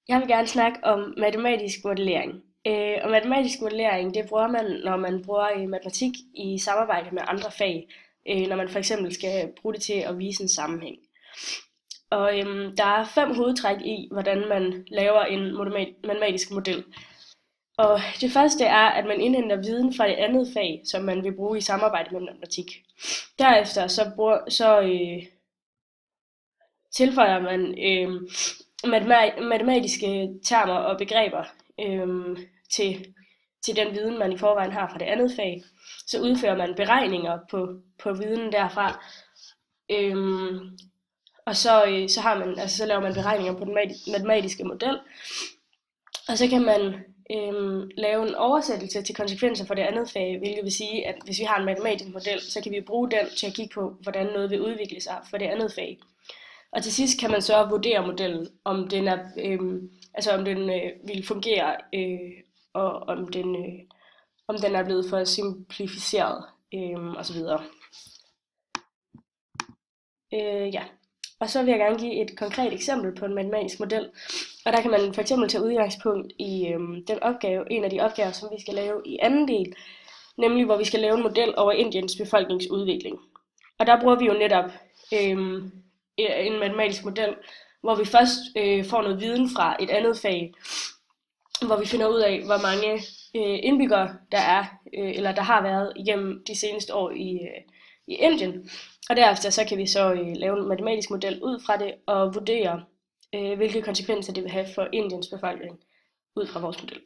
Jeg vil gerne snakke om matematisk modellering. Og matematisk modellering, det bruger man, når man bruger matematik i samarbejde med andre fag. Når man for eksempel skal bruge det til at vise en sammenhæng. Og der er 5 hovedtræk i, hvordan man laver en matematisk model. Og det første er, at man indhenter viden fra det andet fag, som man vil bruge i samarbejde med matematik. Derefter så tilføjer man matematiske termer og begreber til, til den viden, man i forvejen har fra det andet fag. Så udfører man beregninger på viden derfra, og så laver man beregninger på den matematiske model, og så kan man lave en oversættelse til konsekvenser for det andet fag, hvilket vil sige, at hvis vi har en matematisk model, så kan vi bruge den til at kigge på, hvordan noget vil udvikle sig for det andet fag. Og til sidst kan man så vurdere modellen, om den er, om den vil fungere, og om den er blevet for simplificeret, osv. Ja. Og så vil jeg gerne give et konkret eksempel på en matematisk model. Og der kan man for eksempel tage udgangspunkt i en af de opgaver, som vi skal lave i anden del, nemlig hvor vi skal lave en model over Indiens befolkningsudvikling. Og der bruger vi jo netop en matematisk model, hvor vi først får noget viden fra et andet fag, hvor vi finder ud af, hvor mange indbyggere der er, eller der har været igennem de seneste år i Indien. Og derefter så kan vi så lave en matematisk model ud fra det og vurdere, hvilke konsekvenser det vil have for Indiens befolkning ud fra vores model.